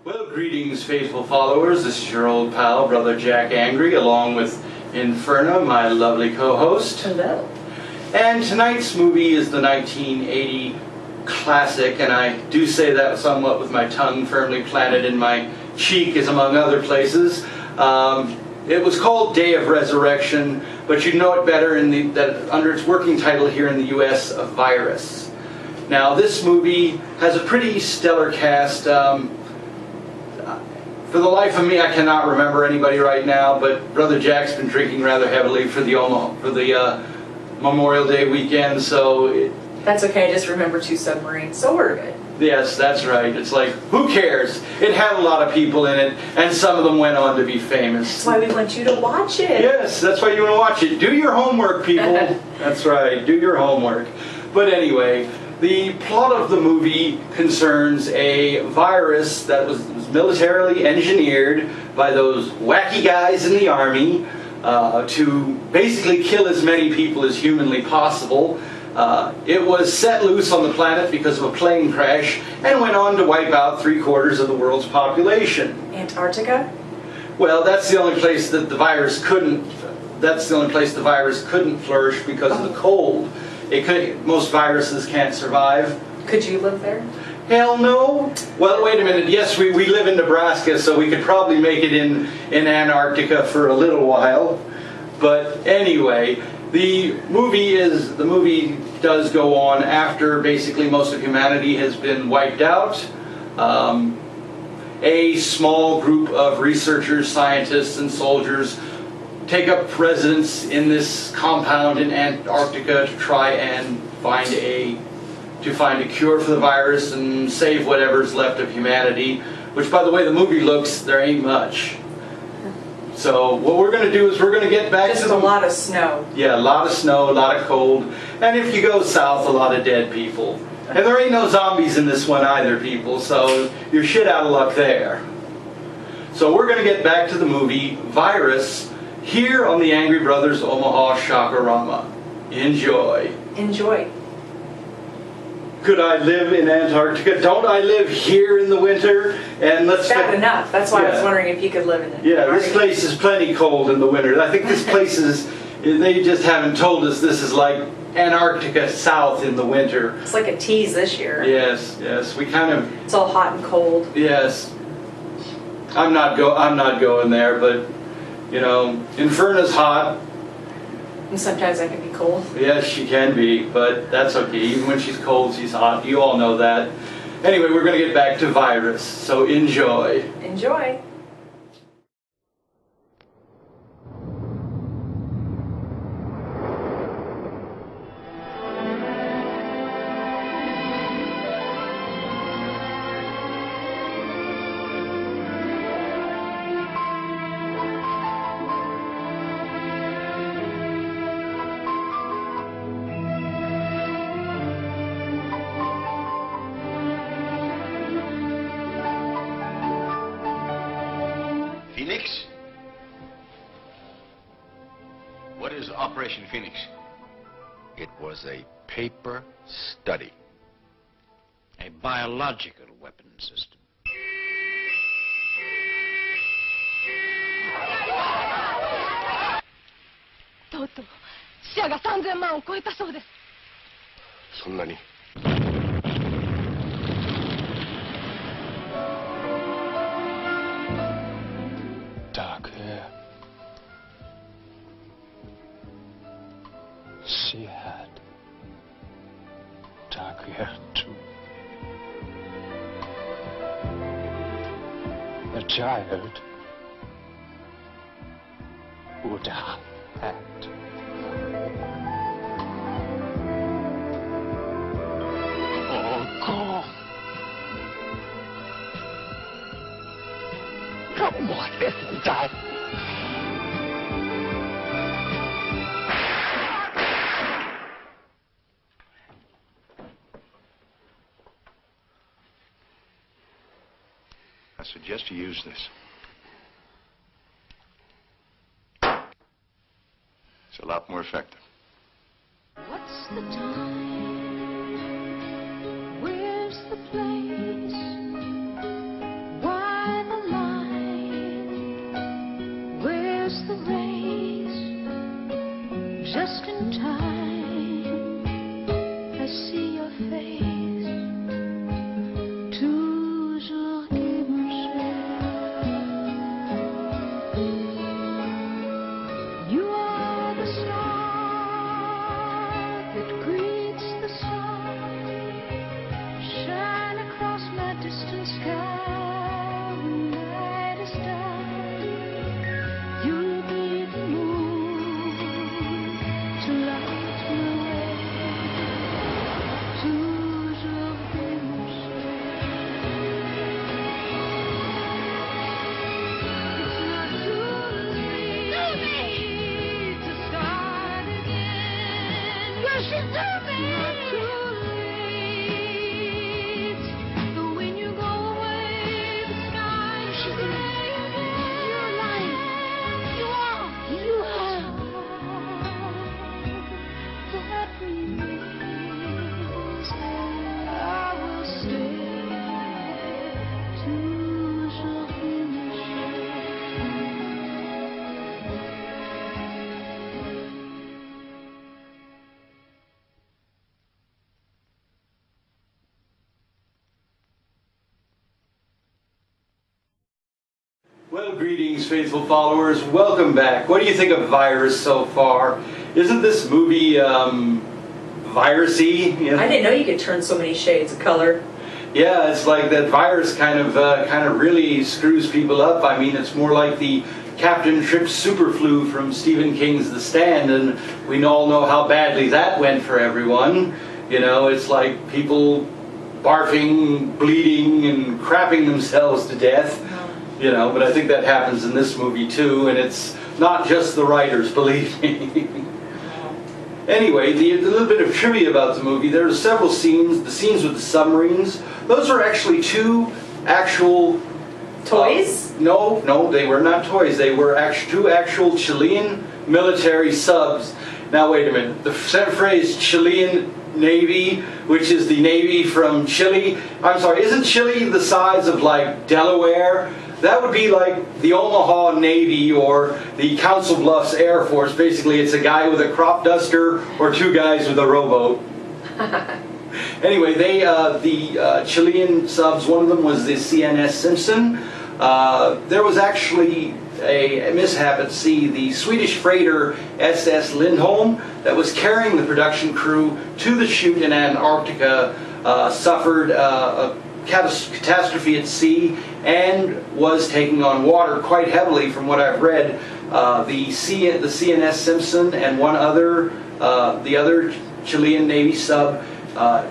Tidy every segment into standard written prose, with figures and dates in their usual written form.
Well, greetings, faithful followers. This is your old pal, Brother Jack Angry, along with Inferna, my lovely co-host. Hello. And tonight's movie is the 1980 classic, and I do say that somewhat with my tongue firmly planted in my cheek, as among other places. It was called Day of Resurrection, but you'd know it better under its working title here in the U.S. of Virus. Now, this movie has a pretty stellar cast. For the life of me, I cannot remember anybody right now, but Brother Jack's been drinking rather heavily for the Memorial Day weekend, so... That's okay, I just remember 2 submarines, so we're good. Yes, that's right. It's like, who cares? It had a lot of people in it, and some of them went on to be famous. That's why we want you to watch it. Yes, that's why you want to watch it. Do your homework, people. That's right, do your homework. But anyway, the plot of the movie concerns a virus that was militarily engineered by those wacky guys in the army to basically kill as many people as humanly possible. It was set loose on the planet because of a plane crash and went on to wipe out 3/4 of the world's population. Antarctica? Well, that's the only place that the virus couldn't. That's the only place the virus couldn't flourish because of the cold. Most viruses can't survive. Could you live there? Hell no. Well, wait a minute. Yes, we live in Nebraska, so we could probably make it in Antarctica for a little while. But anyway, the movie does go on after basically most of humanity has been wiped out. A small group of researchers, scientists, and soldiers take up residence in this compound in Antarctica to try and find a cure for the virus and save whatever's left of humanity. Which, by the way, the movie looks, there ain't much. So what we're going to do is we're going to get back Just to a lot of snow. Yeah, a lot of snow, a lot of cold. And if you go south, a lot of dead people. And there ain't no zombies in this one either, people, so you're shit out of luck there. So we're going to get back to the movie Virus here on the Angry Brothers Omaha Shockorama. Enjoy. Enjoy. Could I live in Antarctica? Don't I live here in the winter? And let's Bad enough. That's why I was wondering if you could live in it. Yeah, this place is plenty cold in the winter. I think this place is, they just haven't told us this is like Antarctica South in the winter. It's like a tease this year. Yes, yes, we kind of... It's all hot and cold. Yes. I'm not going there, but, you know, Inferna's hot. And sometimes I can be cold. Yes, she can be, but that's okay. Even when she's cold, she's hot. You all know that. Anyway, we're going to get back to Virus, so enjoy. Enjoy. Phoenix? What is Operation Phoenix? It was a paper study. A biological weapon system. とうとう死者が3000万を超えたそうです。そんなに。Dark hair. She had dark hair too. A child would have had. Oh, God. Come on, listen, Dad. I suggest you use this. It's a lot more effective. What's the time? Where's the place? Why Well, greetings, faithful followers. Welcome back. What do you think of Virus so far? Isn't this movie virusy? You know? I didn't know you could turn so many shades of color. Yeah, it's like that virus kind of really screws people up. I mean, it's more like the Captain Trips Superflu from Stephen King's The Stand, and we all know how badly that went for everyone. You know, it's like people barfing, bleeding, and crapping themselves to death. You know, but I think that happens in this movie too, and it's not just the writers, believe me. Anyway, the little bit of trivia about the movie, there are several scenes, the scenes with the submarines, those are actually two actual... Toys? No, they were not toys. They were two actual Chilean military subs. Now wait a minute, the phrase Chilean Navy, which is the Navy from Chile, I'm sorry, isn't Chile the size of like Delaware? That would be like the Omaha Navy or the Council Bluffs Air Force. Basically, it's a guy with a crop duster or two guys with a rowboat. Anyway, the Chilean subs, one of them was the CNS Simpson. There was actually a mishap at sea. The Swedish freighter SS Lindholm that was carrying the production crew to the shoot in Antarctica suffered a catastrophe at sea and was taking on water quite heavily from what I've read. The CNS Simpson and the other Chilean Navy sub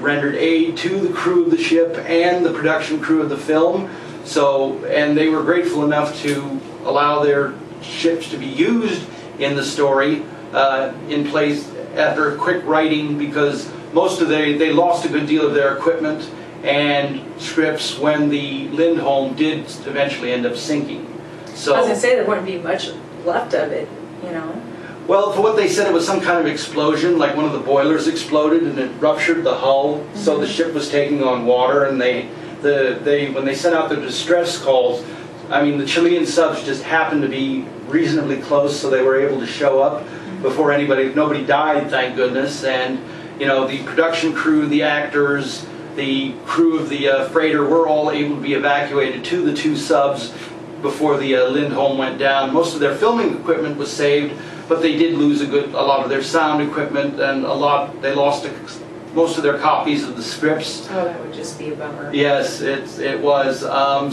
rendered aid to the crew of the ship and the production crew of the film. So, and they were grateful enough to allow their ships to be used in the story in place after quick writing, because they lost a good deal of their equipment and scripts when the Lindholm did eventually end up sinking. So, I was going to say there wouldn't be much left of it, you know. Well, for what they said, it was some kind of explosion, like one of the boilers exploded and it ruptured the hull, so the ship was taking on water, and when they sent out their distress calls, I mean, the Chilean subs just happened to be reasonably close, so they were able to show up before nobody died, thank goodness. And, you know, the production crew, the actors, the crew of the freighter were all able to be evacuated to the two subs before the Lindholm went down. Most of their filming equipment was saved, but they did lose a lot of their sound equipment, and they lost most of their copies of the scripts. Oh, that would just be a bummer. Yes, it was.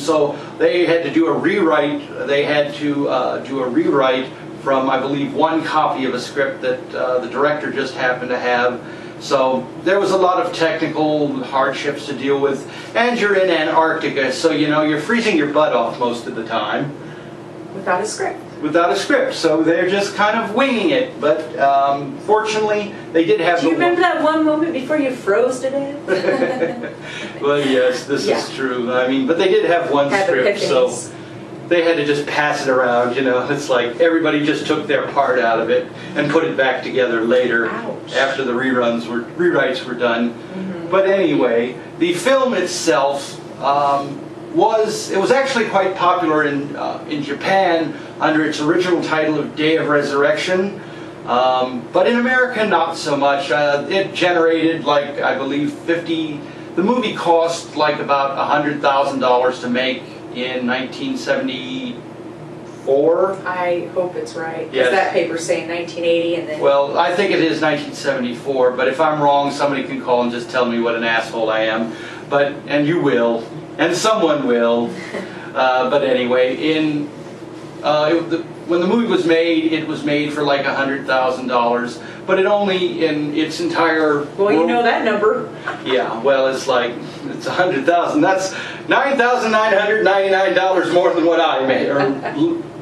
So they had to do a rewrite. They had to do a rewrite from, I believe, one copy of a script that the director just happened to have. So there was a lot of technical hardships to deal with, and you're in Antarctica, so you know you're freezing your butt off most of the time. Without a script. Without a script, so they're just kind of winging it. But fortunately, they did have. Do you remember that one moment before you froze to death? Well, yes, this is true. I mean, but they did have one script, so they had to just pass it around. You know, it's like everybody just took their part out of it and put it back together later. Ouch. After the rewrites were done. But anyway, the film itself was actually quite popular in Japan under its original title of Day of Resurrection, but in America not so much. It generated, like, I believe the movie cost like about $100,000 to make in 1974. I hope it's right, because Yes. that paper's saying 1980 and then... Well, I think it is 1974, but if I'm wrong, somebody can call and just tell me what an asshole I am. And you will, and someone will. But anyway, when the movie was made, it was made for like $100,000, but it only in its entire Well, you know that number. Yeah, well, it's 100,000. That's $9,999 more than what I make, or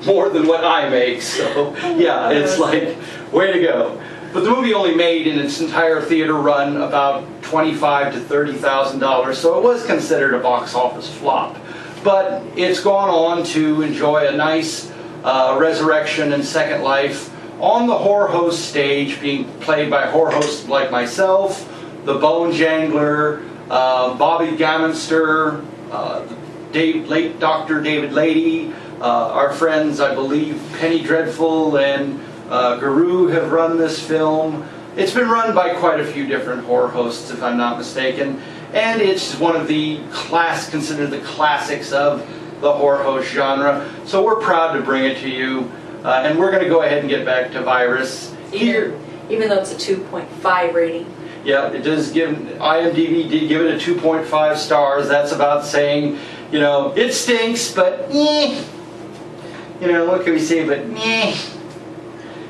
more than what I make. So yeah, it's like, way to go. But the movie only made in its entire theater run about $25,000 to $30,000, so it was considered a box office flop. But it's gone on to enjoy a nice resurrection and second life on the horror host stage, being played by horror hosts like myself, the Bone Jangler, Bobby Gammonster, late Dr. David Lady, our friends, I believe, Penny Dreadful and Guru have run this film. It's been run by quite a few different horror hosts, if I'm not mistaken, and it's one of the considered the classics of the horror host genre. So we're proud to bring it to you. And we're going to go ahead and get back to Virus. Here, Even though it's a 2.5 rating. yeah, it does give, IMDb did give it a 2.5 stars. That's about saying, you know, it stinks, but eh. You know, what can we say, but eh.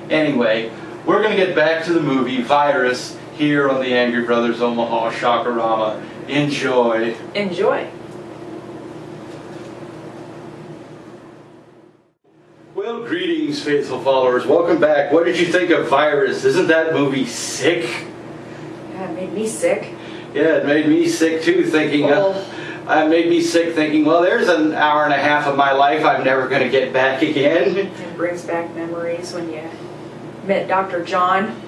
Anyway, we're going to get back to the movie Virus here on the Angry Brothers Omaha Shockorama. Enjoy. Enjoy. Well, greetings, faithful followers. Welcome back. What did you think of Virus? Isn't that movie sick? Yeah, it made me sick. Yeah, it made me sick too, thinking, it made me sick thinking, well, there's an hour and a half of my life I'm never going to get back again. It brings back memories when you met Dr. John.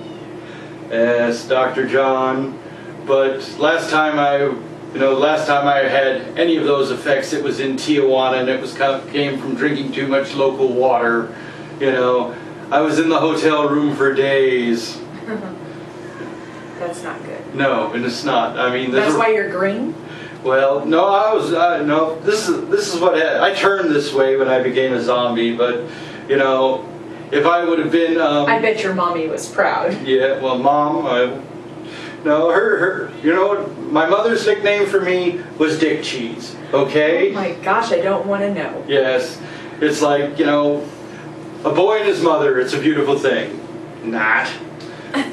Yes, Dr. John. But last time I had any of those effects, it was in Tijuana, and it came from drinking too much local water. You know, I was in the hotel room for days. That's not good. No, and it's not. I mean, That's why you're green? Well, no, I was no. This is what I turned this way when I became a zombie. But you know, if I would have been, I bet your mommy was proud. yeah. Well, Mom, no, her. You know what? My mother's nickname for me was Dick Cheese. Okay. Oh my gosh, I don't want to know. Yes, it's like, you know, a boy and his mother. It's a beautiful thing. Not.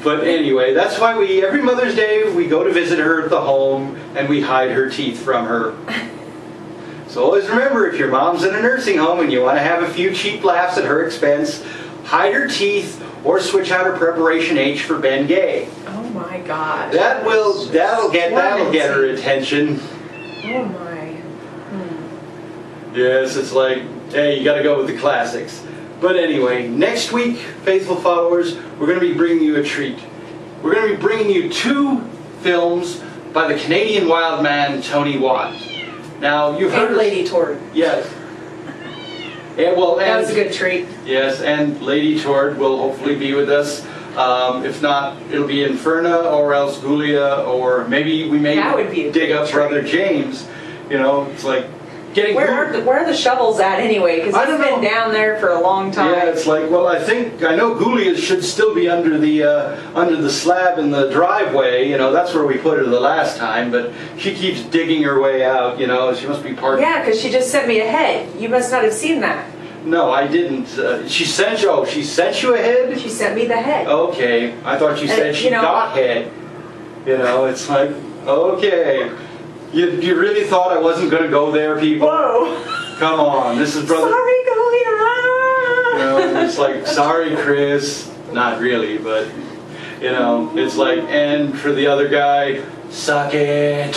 But anyway, that's why every Mother's Day, we go to visit her at the home and we hide her teeth from her. So always remember, if your mom's in a nursing home and you want to have a few cheap laughs at her expense, hide her teeth or switch out her preparation H for Ben Gay. Oh my gosh. That'll get her attention. Oh my. Yes, it's like, hey, you got to go with the classics. But anyway, next week, faithful followers, we're going to be bringing you a treat. We're going to be bringing you 2 films by the Canadian wild man, Tony Watt. Now, you've heard And Lady Tord. Yes. And, well, That was a good treat. Yes, and Lady Tord will hopefully be with us. If not, it'll be Inferna or else Gulia, or maybe we may That would be a dig good up treat. Brother James. You know, it's like getting... Where are the shovels at anyway? Because I it's don't been know. down there for a long time. Yeah, it's like, well, I know Gulia should still be under the slab in the driveway. You know, that's where we put her the last time. But she keeps digging her way out. You know, she must be part. Yeah, because she just sent me a head. You must not have seen that. No, I didn't. She sent you a head. She sent me the head. Okay, I thought you said she got head. You know, it's like, okay. You really thought I wasn't going to go there, people? Whoa. Come on, this is brother. Sorry, Golia. You know, it's like, sorry, Chris. Not really, but, you know, it's like, and for the other guy, suck it.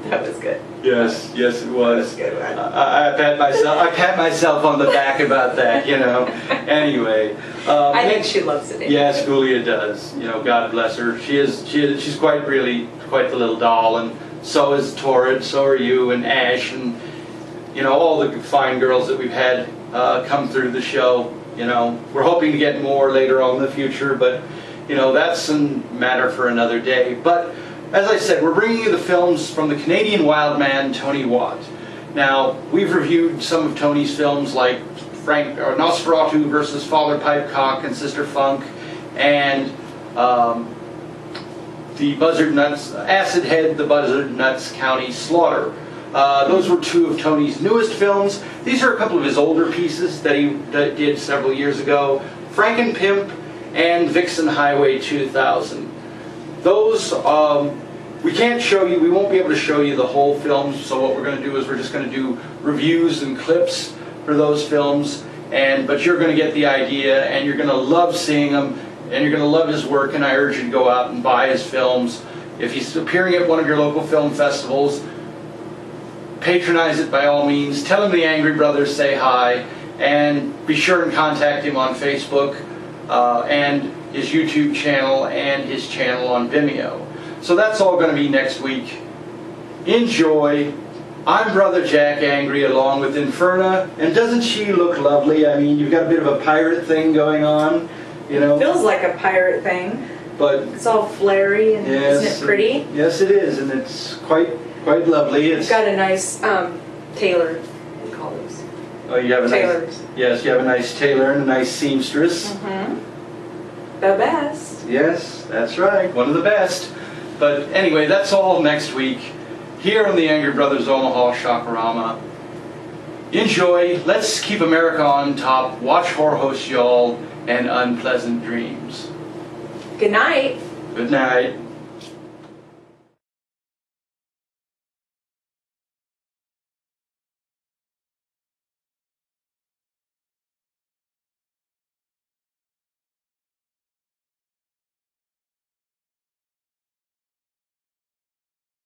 That was good. Yes, it was. That was good. I pat myself on the back about that, you know. Anyway. I think she loves it. Anyway. Yes, Gulia does. You know, God bless her. She's quite the little doll, and so is Torrid, so are you, and Ash, and, you know, all the fine girls that we've had come through the show. You know, we're hoping to get more later on in the future, but, you know, that's a matter for another day. But as I said, we're bringing you the films from the Canadian wild man, Tony Watt. Now, we've reviewed some of Tony's films like Nosferatu versus Father Pipecock and Sister Funk, and the Buzzard Nuts, Acid Head, the Buzzard Nuts County Slaughter. Those were 2 of Tony's newest films. These are a couple of his older pieces that he did several years ago. Frankenpimp and Vixen Highway 2000. Those, we can't show you, we won't be able to show you the whole film, so what we're going to do is we're just going to do reviews and clips for those films, but you're going to get the idea, and you're going to love seeing them, and you're going to love his work, and I urge you to go out and buy his films. If he's appearing at one of your local film festivals, patronize it by all means. Tell him the Angry Brothers say hi, and be sure and contact him on Facebook, and his YouTube channel, and his channel on Vimeo. So that's all going to be next week. Enjoy. I'm Brother Jack Angry along with Inferna, and doesn't she look lovely? I mean, you've got a bit of a pirate thing going on, you know. Feels like a pirate thing. But it's all flary, and yes, isn't it pretty? Yes, it is, and it's quite Quite lovely. It's You've got a nice tailor, we call those. oh, you have a Tailors. nice yes, you have a nice tailor and a nice seamstress. The best. Yes, that's right. One of the best. But anyway, that's all next week here on the Angry Brothers Omaha Shokorama. Enjoy. Let's keep America on top. Watch Horror Host Y'all and Unpleasant Dreams. Good night. Good night.